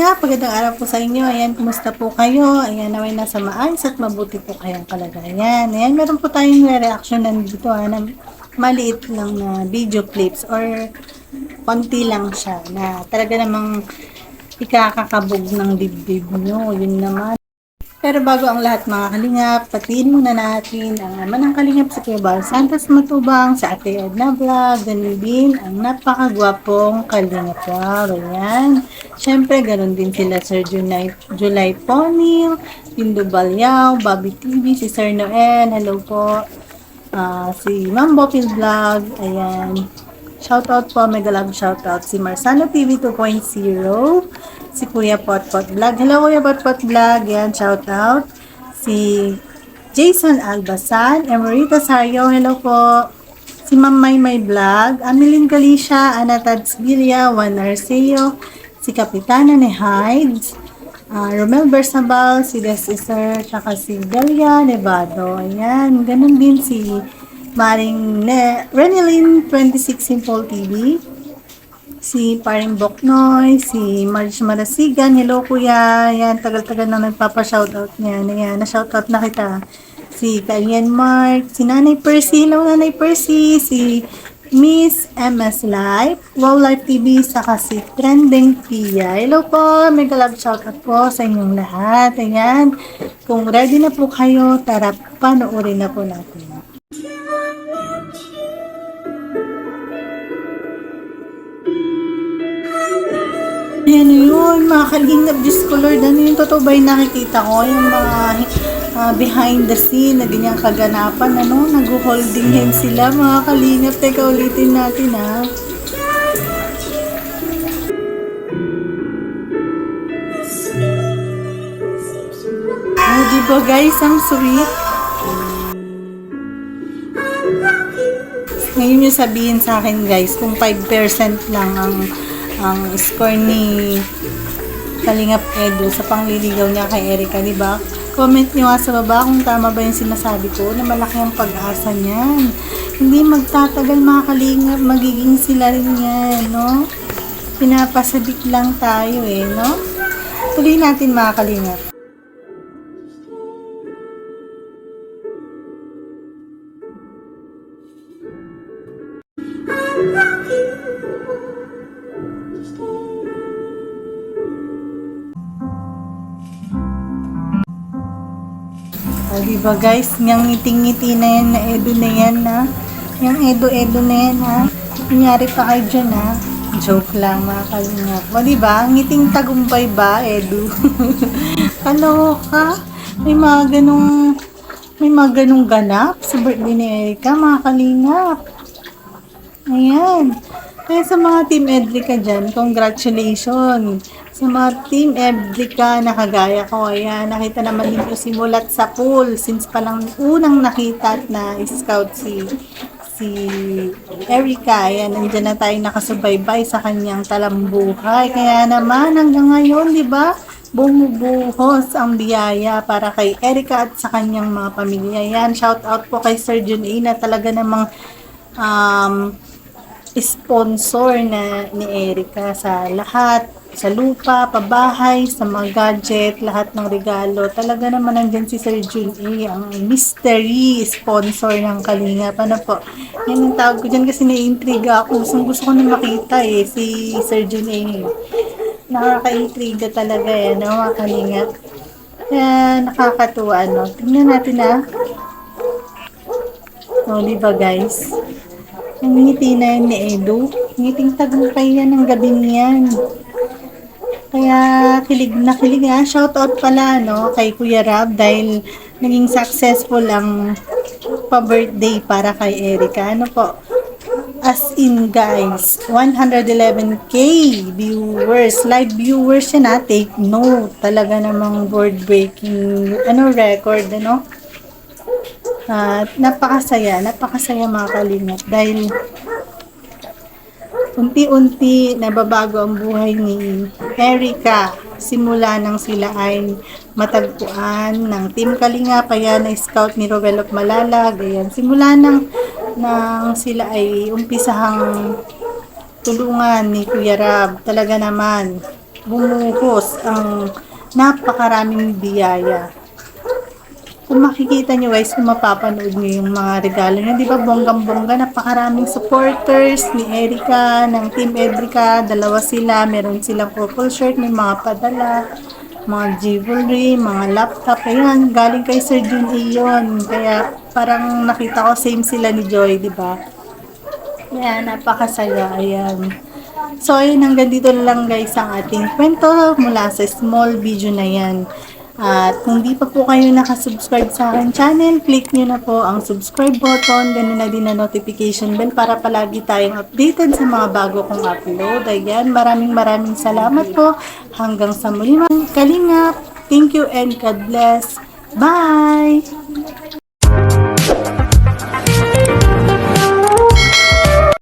Kalingap, magandang araw po sa inyo. Ayan, kumusta po kayo? Ayan, naway nasa maayos at mabuti po kayong kalagayan. Ayan, meron po tayong reaction nandito na maliit lang na video clips or konti lang siya na talaga namang ikakakabog ng dibdib nyo. Yun naman. Pero bago ang lahat mga kalingap, patiin muna natin ang naman ng kalingap sa Kuya Bal Santos Matubang, sa Ate Edna Vlog, ganun din ang napakagwapong kalingap. Wow, ayan. Siyempre, ganun din sila Sir July Ponil, Pindo Balyaw, Bobby TV, si Sir Noel, hello po. Si Ma'am Bopil Vlog, ayan. Shoutout po, mega love shoutout si Marsano TV 2.0, si Kuya Potpot Vlog. Hello Kuya Potpot Vlog, yan, shoutout. Si Jason Albasan, Emerita Sario, hello po. Si Ma'am Maymay Vlog, Ameline Galicia, Ana Tadsgilia, Juan Arceo, si Kapitana ni Hides, Romel Bersabal, si Desisar, tsaka si Delia Nevado. Ayan, ganun din si Maring Renilyn 26 Simple TV, si Paring Boknoy, si Marge Marasigan, hello kuya, yan, tagal-tagal na nagpapa-shoutout niyan, ayan, na-shoutout na kita, si Kalian Mark, si Nanay Percy, hello Nanay Percy, si Miss MS Life, Wow Life TV, saka si Trending Pia, hello po, mega love shoutout po sa inyong lahat, ayan, kung ready na po kayo, tara, panoorin na po natin. Yan yun, mga kalingap, Diyos ko Lord, ano yung totoo ba yung nakikita ko? Yung mga behind the scene na ganyang kaganapan, ano? Nag-holding hand sila, mga kalingap. Teka, ulitin natin, ha? Oh, diba guys, ang sweet. Ngayon yung sabihin sa akin guys, kung 5% lang ang score ni Kalingap Edu sa pangliligaw niya kay Erica, di ba? Comment niyo nga sa baba kung tama ba yung sinasabi ko na malaki ang pag-asa niyan. Hindi magtatagal mga kalingap, magiging sila rin yan, no? Pinapasabik lang tayo no? Tuloy natin mga kalingap. Diba guys, yung ngiting-ngiti na yan, na Edu na yan yung Edu na yan kunyari pa kayo dyan joke lang mga kalingap. O diba, ngiting tagumpay ba Edu? Ano ka? May mga ganong ganap sa birthday ni Erica mga kalingap. Ayan. Kaya sa mga Team Edrica dyan, congratulations. Sa mga Team Edrica na kagaya ko, ayan, nakita naman dito simulat sa pool. Since palang unang nakita at na scout si Erica, ayan, nandiyan na tayo nakasubaybay sa kanyang talambuhay. Kaya naman hanggang ngayon, di ba? Bumubuhos ang biyaya para kay Erica at sa kanyang mga pamilya. Yan, shout out po kay Sir Jun A na talaga namang sponsor na ni Erica sa lahat, sa lupa, pabahay, sa mga gadget, lahat ng regalo. Talaga naman nandyan si Sir Jun A, ang mystery sponsor ng Kalingap. Ano po? Yan ang tawag ko dyan kasi naiintriga ako. Gusto ko na makita si Sir Jun A. Nakaka-intriga talaga no, mga Kalingap. Kaya nakakatuwa, no? Tingnan natin O, diba guys? Ang ngiti na yan ni Edu. Ngiting tagumpay yan ng gabi niyan. Kaya kilig na kilig Shoutout pala kay Kuya Rab dahil naging successful ang pa-birthday para kay Erica. Ano po? As in guys, 111k viewers. Live viewers yan Take note. Talaga namang board breaking record At napakasaya mga kalingap dahil unti-unti nababago ang buhay ni Erica simula nang sila ay matagpuan ng Team Kalingap, ayan na scout ni Rowell of Malalag, ayan simula nang sila ay umpisahang tulungan ni Kuya Rab, talaga naman bumuhos ang napakaraming biyaya. Kung makikita nyo guys, kung mapapanood nyo yung mga regalo nyo, di ba bonggang-bongga, napakaraming supporters ni Erica, ng Team Edrica, dalawa sila, meron silang purple shirt, may mga padala, mga jewelry, mga laptop, ayan, galing kay Sir Jun Iyon, kaya parang nakita ko same sila ni Joy, di ba? Ayan, napakasaya, ayan. So, ayun, hanggang dito na lang guys ang ating kwento mula sa small video na yan. At kung di pa po kayo nakasubscribe sa akin channel, click nyo na po ang subscribe button, ganun na din na notification bell para palagi tayong updated sa mga bago kong upload. Ayan, maraming salamat po. Hanggang sa muli mga kalingap. Thank you and God bless. Bye!